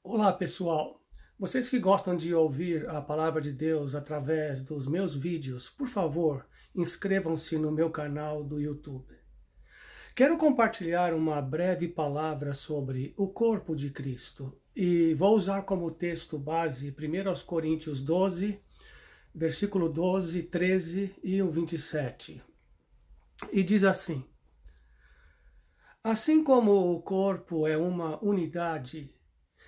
Olá, pessoal. Vocês que gostam de ouvir a palavra de Deus através dos meus vídeos, por favor, inscrevam-se no meu canal do YouTube. Quero compartilhar uma breve palavra sobre o corpo de Cristo e vou usar como texto base 1 Coríntios 12, versículo 12, 13 e o 27. E diz assim: Assim como o corpo é uma unidade,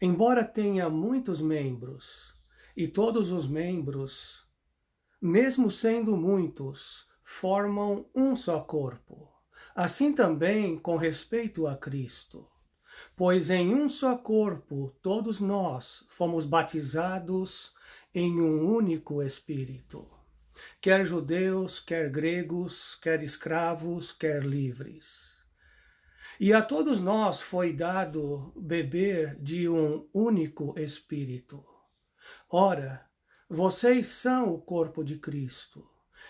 embora tenha muitos membros, e todos os membros, mesmo sendo muitos, formam um só corpo. Assim também com respeito a Cristo. Pois em um só corpo todos nós fomos batizados em um único Espírito. Quer judeus, quer gregos, quer escravos, quer livres. E a todos nós foi dado beber de um único Espírito. Ora, vocês são o corpo de Cristo,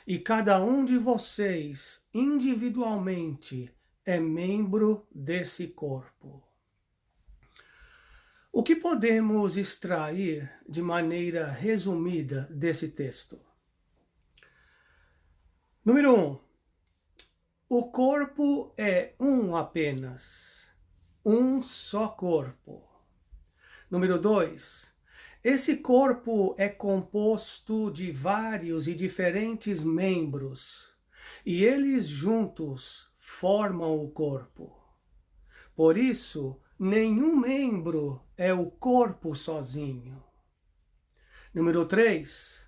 e cada um de vocês, individualmente, é membro desse corpo. O que podemos extrair de maneira resumida desse texto? Número 1. O corpo é um apenas, um só corpo. Número 2. Esse corpo é composto de vários e diferentes membros, e eles juntos formam o corpo. Por isso, nenhum membro é o corpo sozinho. Número 3.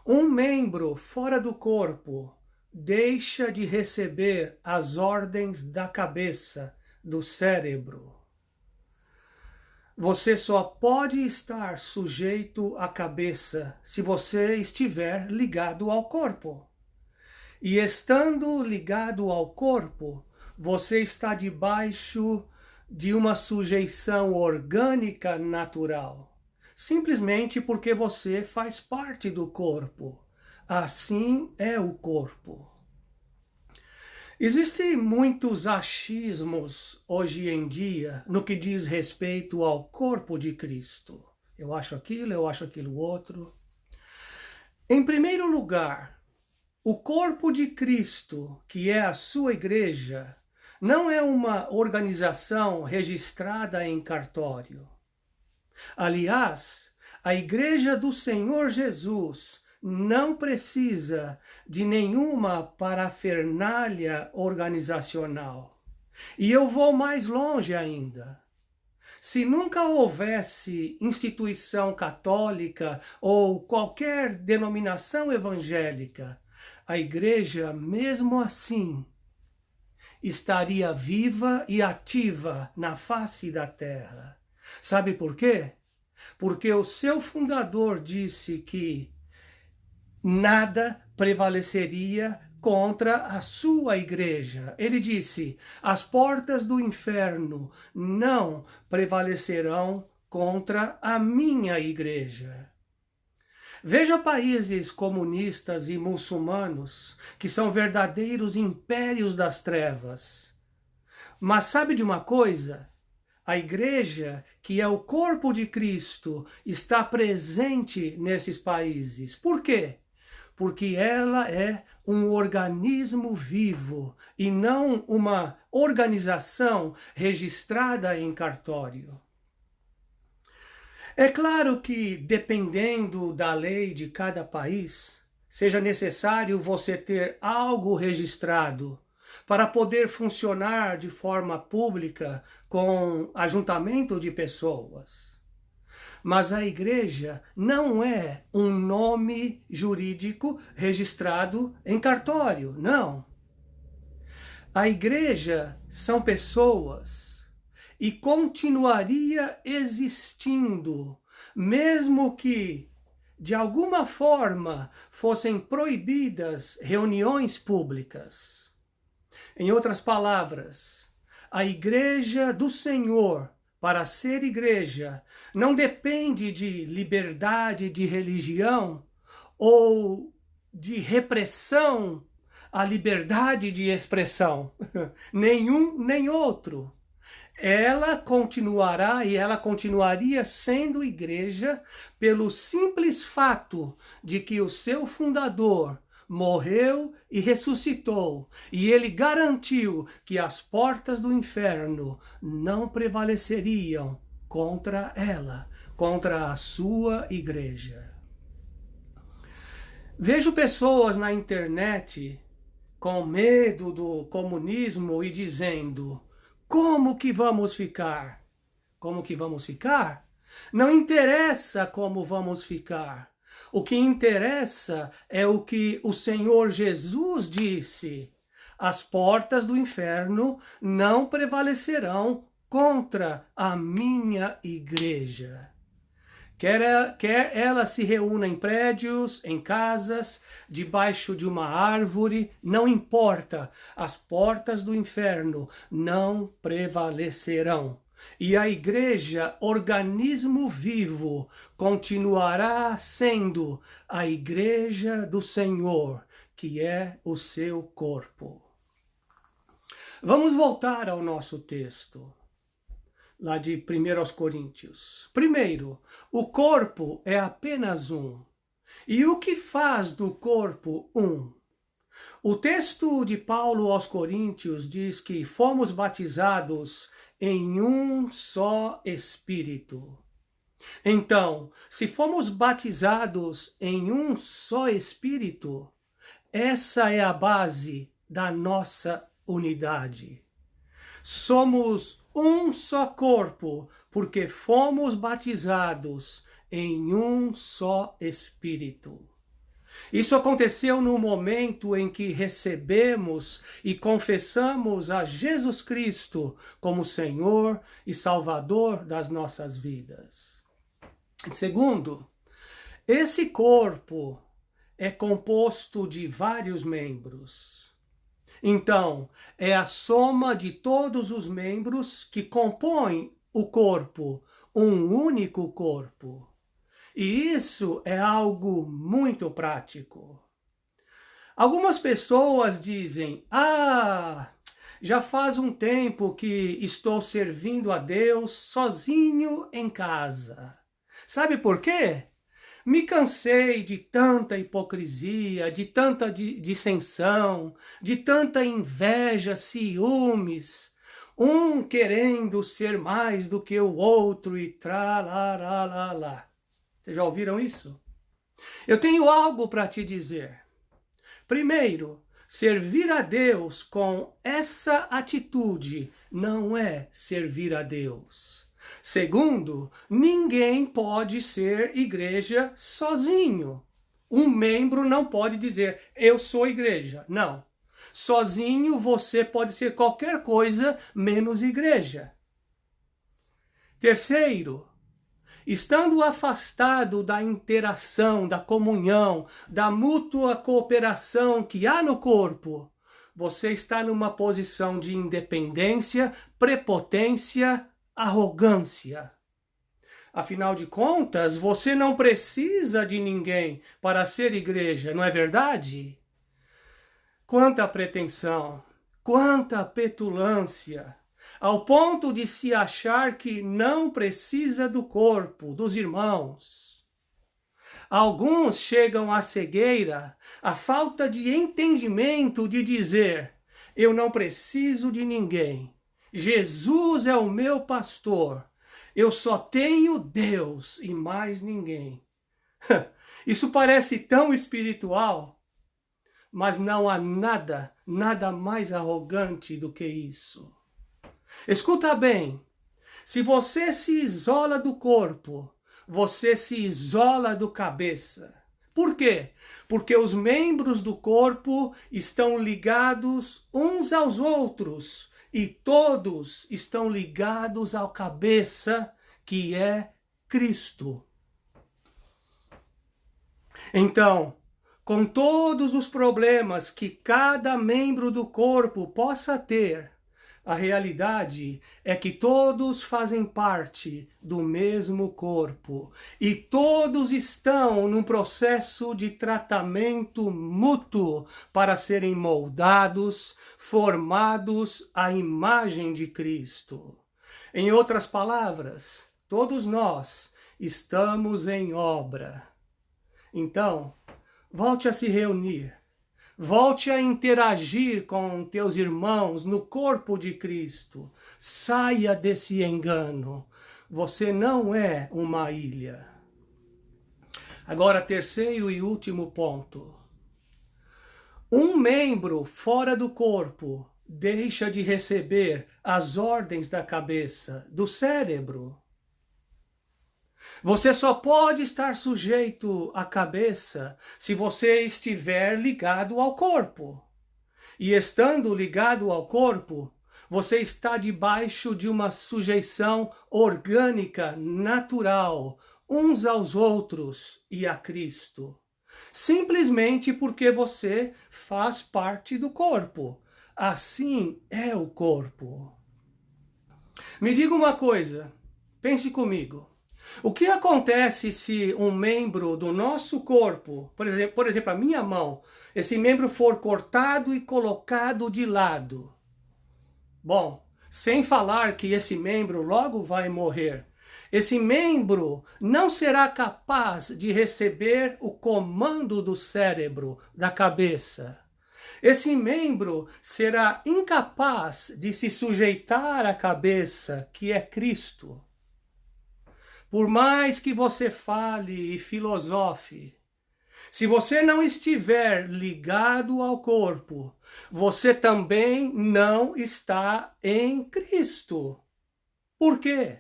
Um membro fora do corpo deixa de receber as ordens da cabeça, do cérebro. Você só pode estar sujeito à cabeça se você estiver ligado ao corpo. E estando ligado ao corpo, você está debaixo de uma sujeição orgânica natural, simplesmente porque você faz parte do corpo. Assim é o corpo. Existem muitos achismos hoje em dia no que diz respeito ao corpo de Cristo. Eu acho aquilo outro. Em primeiro lugar, o corpo de Cristo, que é a sua igreja, não é uma organização registrada em cartório. Aliás, a igreja do Senhor Jesus não precisa de nenhuma parafernália organizacional. E eu vou mais longe ainda. Se nunca houvesse instituição católica ou qualquer denominação evangélica, a igreja, mesmo assim, estaria viva e ativa na face da terra. Sabe por quê? Porque o seu fundador disse que nada prevaleceria contra a sua igreja. Ele disse: as portas do inferno não prevalecerão contra a minha igreja. Veja países comunistas e muçulmanos, que são verdadeiros impérios das trevas. Mas sabe de uma coisa? A igreja, que é o corpo de Cristo, está presente nesses países. Por quê? Porque ela é um organismo vivo e não uma organização registrada em cartório. É claro que, dependendo da lei de cada país, seja necessário você ter algo registrado para poder funcionar de forma pública com ajuntamento de pessoas. Mas a igreja não é um nome jurídico registrado em cartório, não. A igreja são pessoas e continuaria existindo, mesmo que, de alguma forma, fossem proibidas reuniões públicas. Em outras palavras, a igreja do Senhor, para ser igreja, não depende de liberdade de religião ou de repressão à liberdade de expressão. Nenhum nem outro. ela continuará e ela continuaria sendo igreja pelo simples fato de que o seu fundador morreu e ressuscitou, e ele garantiu que as portas do inferno não prevaleceriam contra ela, contra a sua igreja. Vejo pessoas na internet com medo do comunismo e dizendo: como que vamos ficar? Como que vamos ficar? Não interessa como vamos ficar. O que interessa é o que o Senhor Jesus disse: as portas do inferno não prevalecerão contra a minha igreja. Quer ela se reúna em prédios, em casas, debaixo de uma árvore, não importa, as portas do inferno não prevalecerão. E a igreja, organismo vivo, continuará sendo a igreja do Senhor, que é o seu corpo. Vamos voltar ao nosso texto, lá de 1 Coríntios. Primeiro, o corpo é apenas um. E o que faz do corpo um? O texto de Paulo aos Coríntios diz que fomos batizados em um só Espírito. Então, se fomos batizados em um só Espírito, essa é a base da nossa unidade. Somos um só corpo, porque fomos batizados em um só Espírito. Isso aconteceu no momento em que recebemos e confessamos a Jesus Cristo como Senhor e Salvador das nossas vidas. Segundo, esse corpo é composto de vários membros. Então, é a soma de todos os membros que compõem o corpo, um único corpo. E isso é algo muito prático. Algumas pessoas dizem: já faz um tempo que estou servindo a Deus sozinho em casa. Sabe por quê? Me cansei de tanta hipocrisia, de tanta dissensão, de tanta inveja, ciúmes, um querendo ser mais do que o outro e tralalala. Vocês já ouviram isso? Eu tenho algo para te dizer. Primeiro, servir a Deus com essa atitude não é servir a Deus. Segundo, ninguém pode ser igreja sozinho. Um membro não pode dizer, eu sou igreja. Não. Sozinho você pode ser qualquer coisa menos igreja. Terceiro, estando afastado da interação, da comunhão, da mútua cooperação que há no corpo, você está numa posição de independência, prepotência, arrogância. Afinal de contas, você não precisa de ninguém para ser igreja, não é verdade? Quanta pretensão, quanta petulância, ao ponto de se achar que não precisa do corpo, dos irmãos. Alguns chegam à cegueira, à falta de entendimento de dizer, eu não preciso de ninguém. Jesus é o meu pastor. Eu só tenho Deus e mais ninguém. Isso parece tão espiritual, mas não há nada mais arrogante do que isso. Escuta bem, se você se isola do corpo, você se isola do cabeça. Por quê? Porque os membros do corpo estão ligados uns aos outros e todos estão ligados ao cabeça, que é Cristo. Então, com todos os problemas que cada membro do corpo possa ter, a realidade é que todos fazem parte do mesmo corpo e todos estão num processo de tratamento mútuo para serem moldados, formados à imagem de Cristo. Em outras palavras, todos nós estamos em obra. Então, volte a se reunir. Volte a interagir com teus irmãos no corpo de Cristo. Saia desse engano. Você não é uma ilha. Agora, terceiro e último ponto. Um membro fora do corpo deixa de receber as ordens da cabeça, do cérebro. Você só pode estar sujeito à cabeça se você estiver ligado ao corpo. E estando ligado ao corpo, você está debaixo de uma sujeição orgânica, natural, uns aos outros e a Cristo. Simplesmente porque você faz parte do corpo. Assim é o corpo. Me diga uma coisa, pense comigo. O que acontece se um membro do nosso corpo, por exemplo, a minha mão, esse membro for cortado e colocado de lado? Bom, sem falar que esse membro logo vai morrer. Esse membro não será capaz de receber o comando do cérebro, da cabeça. Esse membro será incapaz de se sujeitar à cabeça, que é Cristo. Por mais que você fale e filosofe, se você não estiver ligado ao corpo, você também não está em Cristo. Por quê?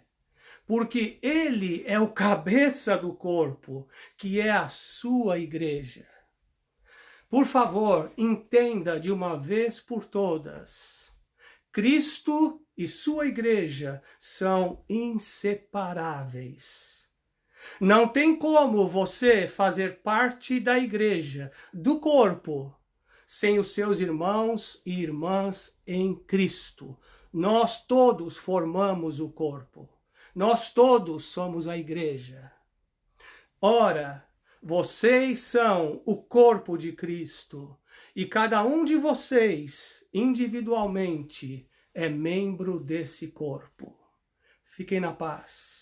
Porque ele é o cabeça do corpo, que é a sua igreja. Por favor, entenda de uma vez por todas. Cristo e sua igreja são inseparáveis. Não tem como você fazer parte da igreja, do corpo, sem os seus irmãos e irmãs em Cristo. Nós todos formamos o corpo. Nós todos somos a igreja. Ora, vocês são o corpo de Cristo e cada um de vocês, individualmente, é membro desse corpo. Fiquem na paz.